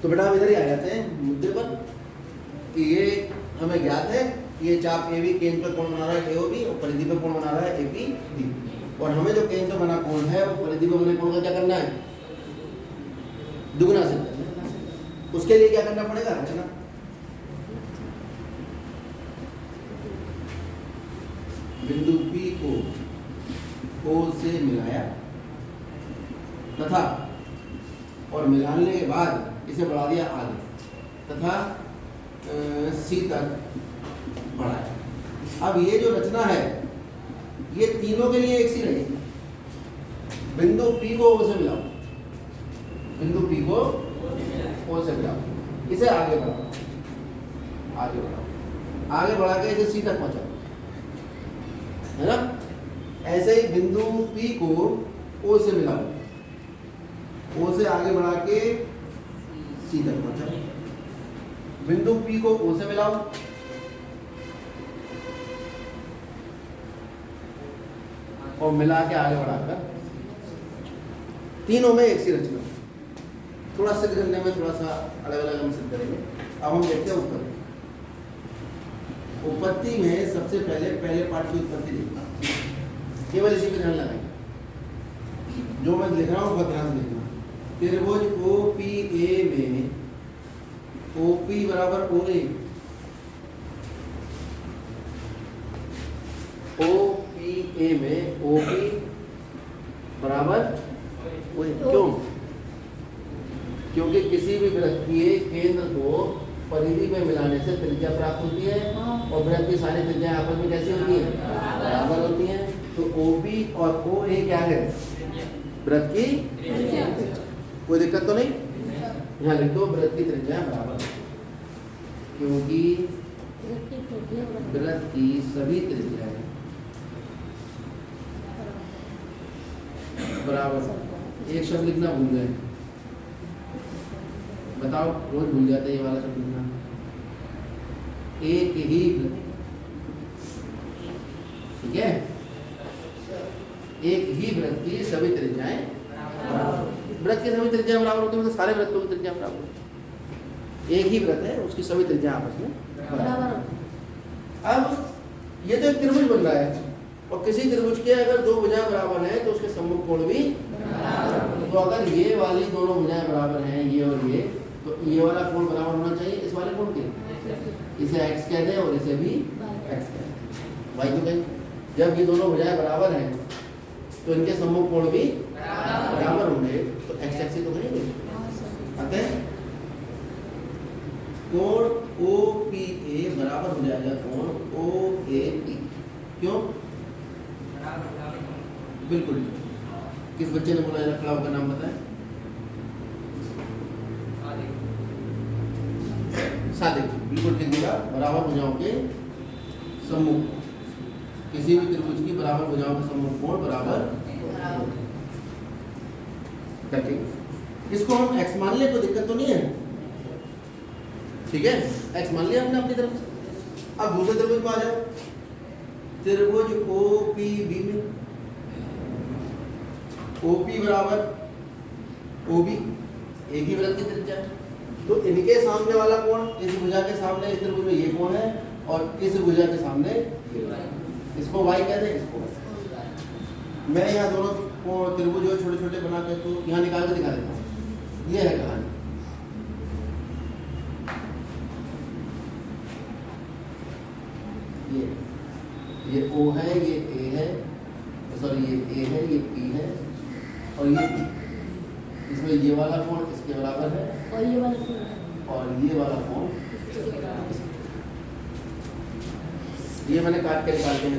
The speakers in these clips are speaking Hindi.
तो बेटा हम इधर ही आ जाते हैं मुद्दे पर कि ये हमें ज्ञात है ये चाप ए बी केंद्र पर कोण बना रहा है AOB और परिधि पर कोण बना रहा है APD, और हमें जो केंद्र पर बना कोण है वो परिधि पर बने कोण का क्या करना है, दुगुना से करना है। उसके लिए क्या करना पड़ेगा, रचना। बिंदु P को O से मिलाया तथा और मिलाने के बाद इसे बढ़ा दिया आगे तथा C तक बढ़ाया। अब ये जो रचना है ये तीनों के लिए एक सी रहेगी। बिंदु P को O से मिलाओ, बिंदु P को O से मिलाओ, इसे आगे बढ़ाओ, आगे बढ़ाओ, आगे बढ़ा के इसे C तक पहुंचाओ, है ना। ऐसे ही बिंदु P को O से मिलाओ, O से आगे बढ़ा के C तक पहुंचाओ। बिंदु P को O से मिलाओ, और मिला के आगे बढ़ाकर तीनों में एक सी रचना। थोड़ा सिद्ध करने में थोड़ा सा अलग अलग हम सिद्ध करेंगे। अब हम देखते हैं उत्पत्ति। उत्पत्ति में सबसे पहले पाठ की उत्पत्ति देखना, केवल इसी पे ध्यान लगाएंगे। जो मैं लिख रहा हूँ बहुत ध्यान से लिखना। त्रिभुज OPA में OP बराबर OA, OPA में OP बराबर OA। क्यों? क्योंकि किसी भी वृत्त के केंद्र को परिधि में मिलाने से त्रिज्या प्राप्त होती है, और वृत्त की सारी त्रिज्याएं आपस में कैसी होती हैं, बराबर होती हैं। तो OP और OA क्या है, वृत्त की त्रिज्या। कोई दिक्कत तो नहीं? यहाँ लिख दो वृत्त की त्रिज्या बराबर, क्योंकि वृत्त की सभी त्रिज्याएं बराबर। एक शब्द लिखना भूल गए, बताओ, रोज भूल जाते हैं ये वाला शब्द लिखना। एक ही, ठीक है, एक ही वृत्त की सभी त्रिज्याएं बराबर। वृत्त की सभी त्रिज्याएं बराबर होती है मतलब सारे वृत्तों की त्रिज्या बराबर होती है। एक ही वृत्त है उसकी सभी त्रिज्याएं आपस में बराबर। अब ये तो एक त्रिभुज बन रहा है, और किसी त्रिभुज के अगर दो भुजाएं बराबर हैं तो उसके सम्मुख कोण भी बराबर। तो अगर ये वाली दोनों भुजाएं बराबर हैं, ये और ये, तो ये वाला कोण बराबर होना चाहिए इस वाले कोण के। इसे x कहते हैं और इसे भी x कहते हैं। भाई तो कहीं जब ये दोनों भुजाएं बराबर हैं तो इनके सम्मुख कोण भी बराबर होंगे, तो x x तो करेंगे। आते हैं कोण OPA बराबर हो जाएगा कोण OAP। क्यों? बिल्कुल। किस बच्चे ने बोला रखा का नाम बताएं? सादिक। बिल्कुल ठीक बोला। बराबर भुजाओं के सम्मुख, किसी भी त्रिभुज की बराबर भुजाओं के सम्मुख कोण बराबर। ठीक, इसको हम x मान ले, कोई दिक्कत तो नहीं है, ठीक है। x मान लिया हमने अपनी तरफ से। अब दूसरे त्रिभुज को आ जाओ। त्रिभुज OPB में OP बराबर OB, एक ही वृत्त की त्रिज्या है, तो इनके सामने वाला कोण, इस भुजा के सामने इस त्रिभुज में ये कोण है, और इस भुजा के सामने इसको y कहते हैं, इसको y। मैं यहाँ दोनों कोण त्रिभुज जो छोटे छोटे बना के तो यहाँ निकाल के दिखा देता हूँ। ये है कहानी। ये O है, ये A है, सॉरी ये A है, ये P है, और ये P। इसमें ये वाला कोण इसके बराबर है, और ये वाला कोण ये मैंने काट के निकाल के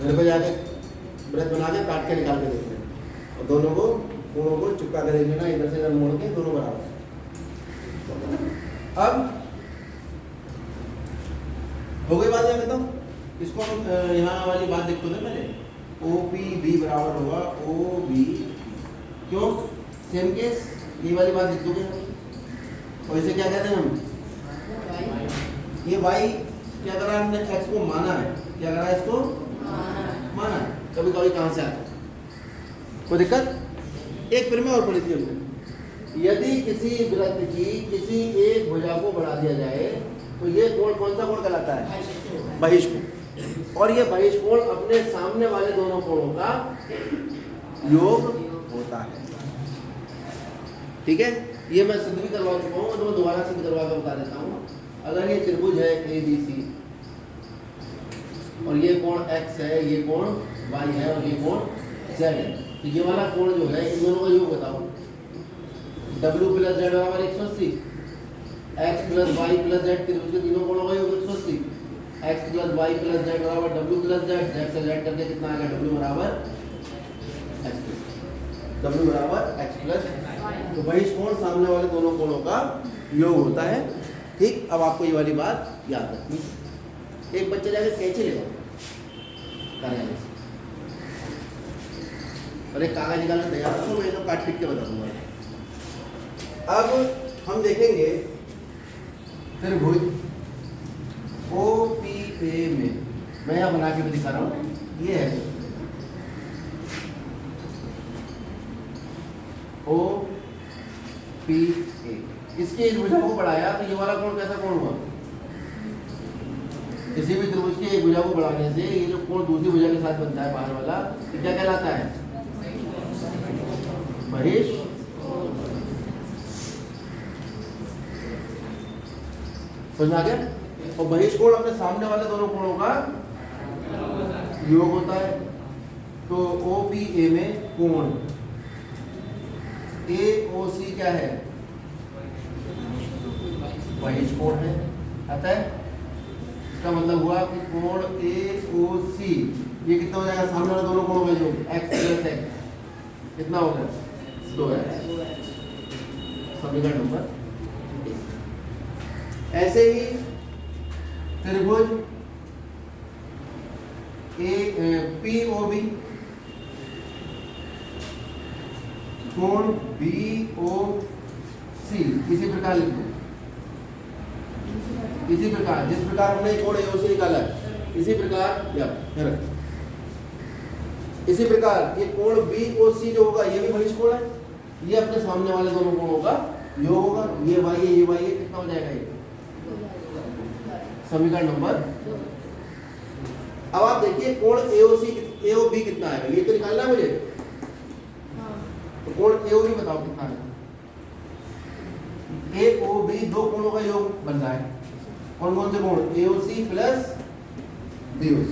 घर पे जाके वृत्त बना के काट के निकाल के देखते हैं, और दोनों को कोणों को चिपका कर देख लेना, इधर से इधर मोड़ के दोनों बराबर। अब हो गई बात, यहाँ कहता हूँ इसको हम यहाँ वाली बात देखते हैं पहले। OPB बराबर होगा OB। क्यों? सेम केस, ये वाली बात लिख दोगे, और इसे क्या कहते हैं हम, ये y क्या करा हमने, x को माना है, क्या करा इसको माना है। कभी कभी कहाँ से आता है, कोई दिक्कत? एक फिर में और पढ़ी थी हमने, यदि किसी वृत्त की किसी एक भुजा को बढ़ा दिया जाए तो ये कोण कौन सा कोण कहलाता है? बहिष्कोण। और ये बहिष्कोण अपने सामने वाले दोनों कोणों का योग होता है। ठीक है, ये मैं सिद्ध भी करवा चुका हूँ, तो मैं दोबारा सिद्ध करवा कर बता देता हूँ। अगर ये त्रिभुज है ABC और ये कोण X है, ये कोण Y है और ये कोण Z है, तो ये वाला कोण जो है इन दोनों का योग बताओ। W प्लस Z बराबर 180, X plus Y plus Z, त्रिभुज के तीनों कोणों का योग 180, X plus Y plus Z बराबर W प्लस Z, Z से Z करके कितना आ गया? W बराबर X प्लस। तो बहिष्कोण सामने वाले दोनों कोणों का योग होता है। ठीक, अब आपको ये वाली बात याद रखनी है। एक बच्चा जाकर कैंची ले कार्यालय से और एक कागज निकालने तैयार रखो, मैं तो काट पीट के बता दूंगा। अब हम देखेंगे त्रिभुज OPA में, मैं यहाँ बना के भी दिखा रहा हूँ, ये है OPA। इसके इस भुजा को बढ़ाया तो ये वाला कोण कैसा कोण हुआ? किसी भी त्रिभुज की एक भुजा को बढ़ाने से ये जो कोण दूसरी भुजा के साथ बनता है बाहर वाला, ये क्या कहलाता है? बहिष्कोण। समझ में आ गया? और बहिष्कोण अपने सामने वाले दोनों कोणों का योग होता है। तो OPA में कोण AOC क्या है? बहिष्कोण है। अतः इसका मतलब हुआ कि कोण AOC ये कितना हो जाएगा? सामने वाले दोनों कोणों का योग x प्लस x कितना हो गया? 2x। समीकरण नंबर। ऐसे ही त्रिभुज POB कोण BOC इसी प्रकार लिख दो। इसी प्रकार जिस प्रकार हमने कोण AOC निकाला है, इसी प्रकार इसी प्रकार ये कोण BOC जो होगा ये भी बहिष्कोण है। ये अपने सामने वाले दोनों कोणों का योग होगा। ये y है, ये y है, कितना हो जाएगा? ये समीकरण नंबर। अब आप देखिए कोण AOB कितना आएगा, ये तो निकालना है मुझे। तो कोण AOB बताओ कितना है? AOB दो कोणों का योग बन रहा है। कौन कौन से कोण? AOC plus BOC।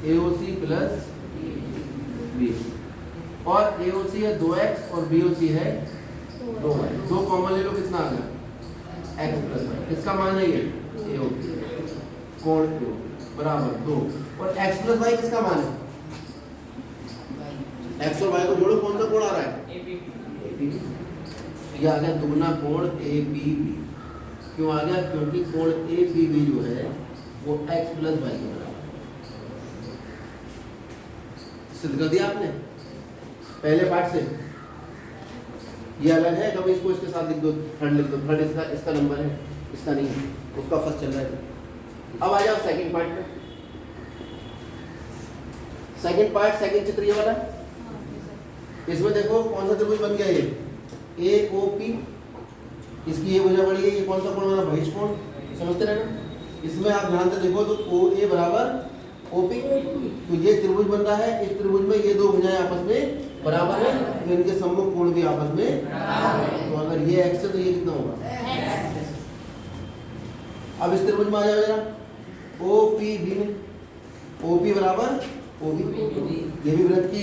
AOC plus BOC और AOC है 2x और BOC है 2y। दो कॉमन ले लो, कितना आ गया? x plus y। इसका मान है ये AOB कोण AOB बराबर 2 और x प्लस y किसका मान है? x और y को जोड़ो, कौन सा कोण आ रहा है? APB। ये आ गया दुगना कोण APB। क्यों आ गया? क्योंकि कोण APB जो है वो x प्लस y के बराबर। सिद्ध कर दिया आपने पहले पार्ट से। ये अलग है, कभी इसको इसके साथ लिख दो, थर्ड लिख दो। थर्ड इसका नंबर है, इसका नहीं है, उसका फर्स्ट चल रहा है। अब आ जाओ सेकंड पार्ट में। सेकंड पार्ट, सेकंड चित्र ये वाला। इसमें देखो कौन सा त्रिभुज बन गया? ये AOP, इसकी ये भुजा बड़ी है, ये कौन सा कोण बना? बहिष्कोण। समझते रहना। इसमें आप ध्यान से देखो तो OA बराबर OP, तो ये त्रिभुज बन रहा है। इस त्रिभुज में ये दो भुजाएं आपस में बराबर है, तो इनके सम्मुख कोण भी आपस में बराबर है। तो अगर ये x है तो ये कितना होगा? अब इस त्रिभुज में आ जाओ जरा, OPB में। OP बराबर OB, ये भी वृत्त की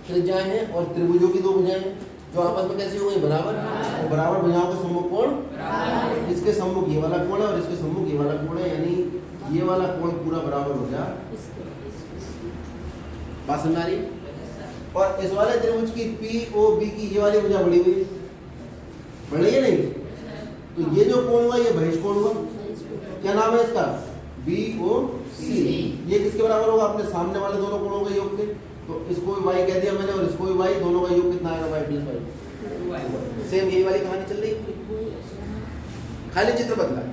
त्रिज्याएं हैं और त्रिभुजों की दो भुजाएं हैं जो आपस में कैसे हो गई? बराबर। तो बराबर भुजाओं के सम्मुख कोण, इसके सम्मुख ये वाला कोण है और इसके सम्मुख ये वाला कोण है, यानी ये वाला कोण पूरा बराबर हो गया। बात समझ आ रही? और इस वाले त्रिभुज की POB की ये वाली भुजा बड़ी हुई, बड़ी है नहीं? तो ये जो कोण हुआ ये बहिष्कोण हुआ। क्या नाम है इसका? BOC। ये किसके बराबर होगा? अपने सामने वाले दोनों कोणों का योग के। तो इसको भी y कह दिया मैंने और इसको भी y, दोनों का योग कितना आएगा? y plus y। सेम यही वाली कहानी चल रही है, खाली चित्र बदला है।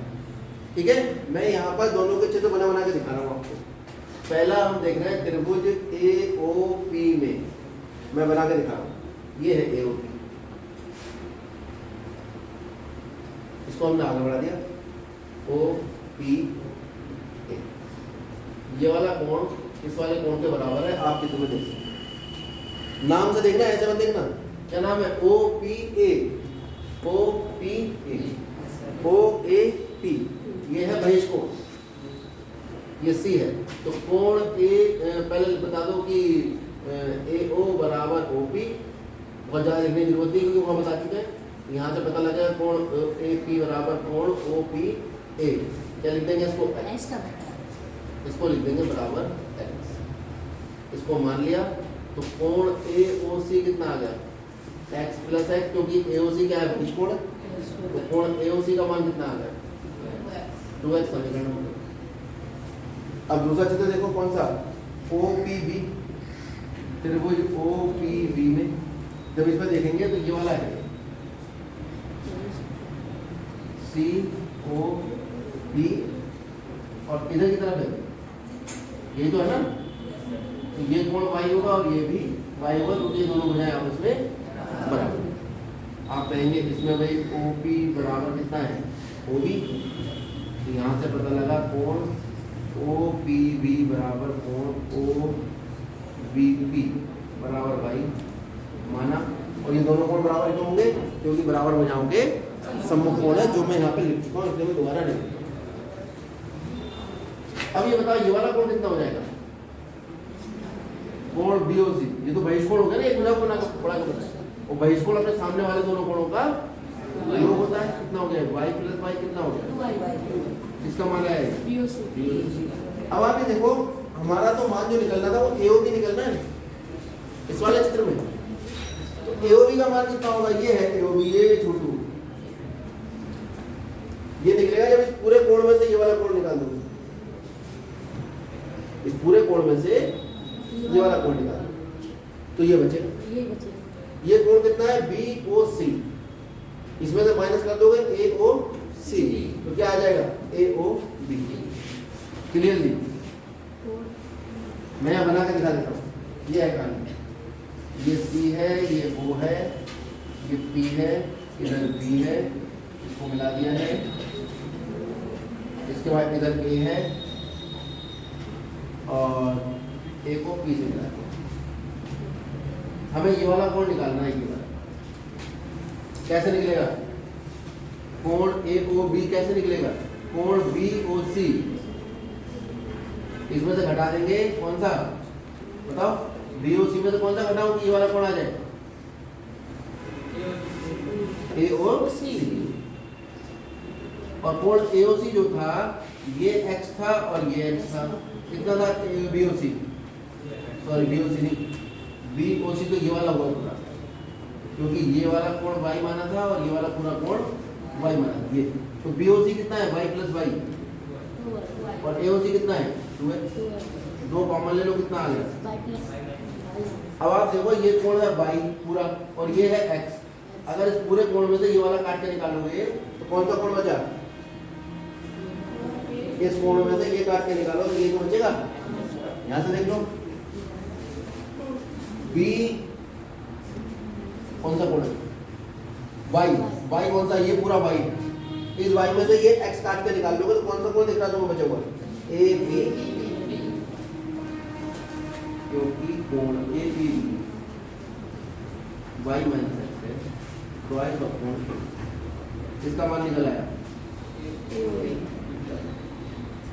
ठीक है, मैं यहाँ पर दोनों के चित्र बना बना के दिखा रहा हूँ आपको। पहला हम देख रहे हैं त्रिभुज AOP में, मैं बना के दिखा रहा हूँ। ये है ए ओ पी, इसको हमने आगे बढ़ा दिया ओ पी ए। ये वाला कोण इस वाले कोण के बराबर है, आप चित्र में देख सकते हैं। नाम से देखना, ऐसे मत देखना। क्या नाम है? O P A, O P A, O A P. ये है बहिष्कोण, ये सी है। तो कोण ए, पहले बता दो कि ए ओ बराबर ओ पी, बहुत ज़्यादा लिखने की जरूरत नहीं क्योंकि वहाँ बता चुके हैं। यहाँ से पता लगा कोण ए पी बराबर कोण ओ पी ए। क्या लिख देंगे इसको? इसको लिख देंगे बराबर एक्स। इसको मान लिया तो कोण ए ओ सी कितना आ गया? एक्स प्लस एक्स, क्योंकि ए ओ सी क्या है? बहिष्कोण है। तो कोण ए ओ सी का मान कितना आ गया? 2x समीकरण हो गया। अब दूसरा चित्र देखो, कौन सा? O P B. त्रिभुज ओ पी बी में जब इसमें देखेंगे तो ये वाला है सी ओ बी, और इधर की तरफ है यही तो है ना। तो ये कोण y होगा और ये भी y होगा, क्योंकि ये दोनों भुजाएं आपस में बराबर। आप कहेंगे इसमें भाई ओ पी बराबर कितना है? O B. तो यहाँ से पता लगा कोण ओ पी बी बराबर कोण ओ बी पी बराबर y माना। और ये दोनों कोण बराबर क्यों होंगे? क्योंकि बराबर भुजाओं के सम्मुख कोण है, जो मैं यहाँ पे लिख चुका हूँ, इसलिए मैं दोबारा नहीं। अब ये बताओ ये वाला कोण कितना हो जाएगा? कोण बी ओ सी, ये तो बहिष्कोण हो गया ना, एक भुजा को ना बड़ा कर देता है। और बहिष्कोण अपने सामने वाले दोनों कोणों का योग होता है। कितना हो गया? y प्लस y कितना हो गया? इसका मान है बी ओ सी। अब आप ये देखो, हमारा तो मान जो निकलना था वो ए ओ बी निकलना है इस वाले चित्र में। तो ए ओ बी का मान कितना होगा? ये है ए ओ बी, ये छोटू, ये निकलेगा जब इस पूरे कोण में से ये वाला कोण निकाल दूंगा। इस पूरे कोण में से ये वाला कोण निकाल तो ये बचेगा। ये कोण कितना है? बी ओ सी। इसमें से माइनस कर दोगे ए ओ सी, तो क्या आ जाएगा? ए ओ बी। क्लियरली मैं यहाँ बना के दिखा देता हूँ। ये है कहानी, ये सी है, ये ओ है, ये पी है, इधर बी है, इसको मिला दिया है। इसके बाद इधर ए है और ए को पी से मिला दिया। हमें ये वाला कोण निकालना है। ये वाला कैसे निकलेगा? कोण ए ओ बी कैसे निकलेगा? कोण बी ओ सी, इसमें से घटा देंगे कौन सा? बताओ, बी ओ सी में से कौन सा घटाऊं कि ये वाला कोण आ जाए? ए ओ सी। और कोण ए ओ सी जो था ये x था और ये x था। कितना था? बी ओ सी, सॉरी बी ओ सी नहीं, बी ओ सी तो ये वाला हुआ पूरा, क्योंकि ये वाला कोण y माना था और ये वाला पूरा कोण y माना था। ये तो बी ओ सी कितना है? y plus y। और ए ओ सी कितना है? 2x। दो कॉमन ले लो, कितना आ गया? अब आप देखो, ये कोण है y पूरा और ये है x। अगर इस पूरे कोण में से ये वाला काट के निकालोगे तो कौन सा कोण बचा? इस कोण में से ये काट के निकालो तो ये तो बचेगा। यहाँ से देख लो, B कौन सा कोण है? y कौन सा? ये पूरा y। इस y में से ये x काट के निकाल लोगे तो कौन सा कोण दिख रहा है तुम्हें बचा हुआ? ए बी, क्योंकि कोण A B y minus x है, तो y का कोण इसका मान निकल आया।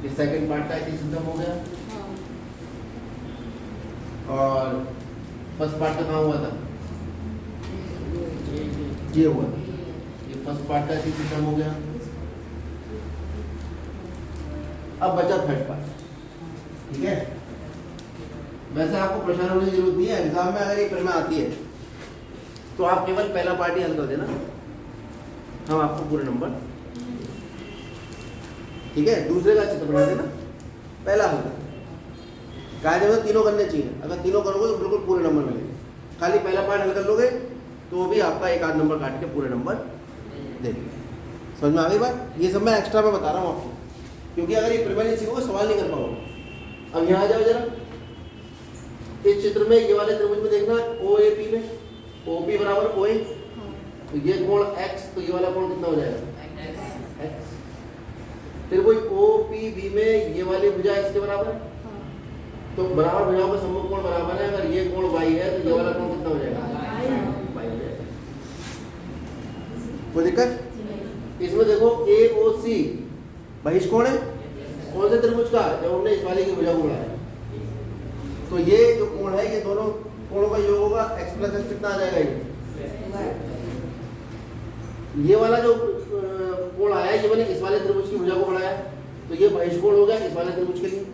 इस सेकंड पार्ट का इसी सिस्टम हो गया। और फर्स्ट पार्ट का कहाँ हुआ था? ये हुआ था। ये फर्स्ट पार्ट का इसी सिस्टम हो गया। अब बचा थर्ड पार्ट। ठीक है, वैसे आपको परेशान होने की जरूरत नहीं है। एग्जाम में अगर ये प्रश्न आती है तो आप केवल पहला पार्ट ही हल कर देना, हम आपको पूरे नंबर। ठीक है, दूसरे का चित्र बना देना, पहला हल कर। कायदे में तीनों करने चाहिए, अगर तीनों करोगे तो बिल्कुल पूरे नंबर मिलेंगे। खाली पहला पार्ट हल कर लोगे तो भी आपका एक आध नंबर काट के पूरे नंबर दे देंगे। समझ में आ गई बात? ये सब मैं एक्स्ट्रा में बता रहा हूँ आपको, क्योंकि अगर ये प्रिपरेशन सीखोगे सवाल नहीं कर पाओगे। अब यहाँ आ जाओ जरा, इस चित्र में ये वाले त्रिभुज में देखना, ओ ए पी में OP बराबर OA, तो ये कोण x, तो ये वाला कोण कितना हो जाएगा x। फिर वही OPB में ये वाली भुजा इसके बराबर है, तो बराबर भुजाओं का सम्मुख कोण बराबर है। अगर ये कोण y है तो ये वाला कोण कितना हो जाएगा y हो जाएगा। कोई दिक्कत? इसमें देखो AOC बहिष्कोण है, कौन से त्रिभुज का? जब हमने इस वाले की भुजा को बढ़ाया, तो ये जो कोण है ये दोनों कोणों का योग होगा, x प्लस x कितना आ जाएगा ये वाला जो कोण आया ये मैंने इस वाले त्रिभुज की भुजा को बढ़ाया, तो ये बहिष्कोण हो गया इस वाले त्रिभुज के लिए।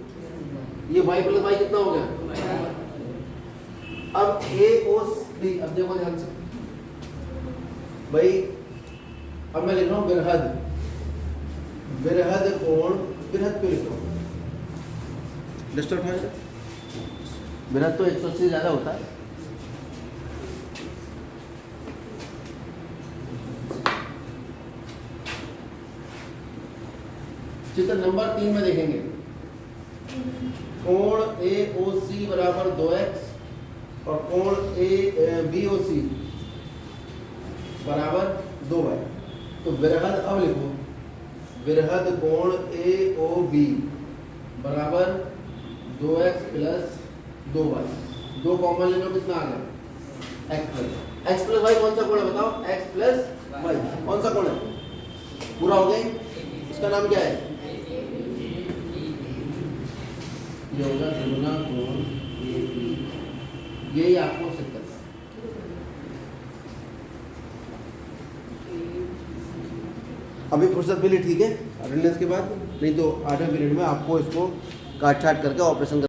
ये y प्लस y कितना हो गया? अब AOB, अब देखो ध्यान से भाई, अब मैं लिख रहा हूँ बृहद, बृहद कोण, बृहद क्यों लिख रहा हूँ? डिस्टर्ब है, बृहद तो 180 से ज्यादा होता है। चित्र नंबर 3 में देखेंगे, कोण AOC बराबर 2x और कोण BOC बराबर 2y। तो बृहद, अब लिखो बृहद कोण AOB बराबर 2x प्लस 2y, 2 कॉमन ले लो, कितना आ गया x प्लस y। कौन सा कोण है बताओ? x प्लस y कौन सा कोण है? पूरा हो गया, इसका नाम क्या है? ये होगा दुगुना कोण AB, यही आपको सिद्ध करना है। अभी फुर्सत मिली ठीक है अटेंडेंस के बाद, नहीं तो 8वें पीरियड में आपको इसको काट छाट करके ऑपरेशन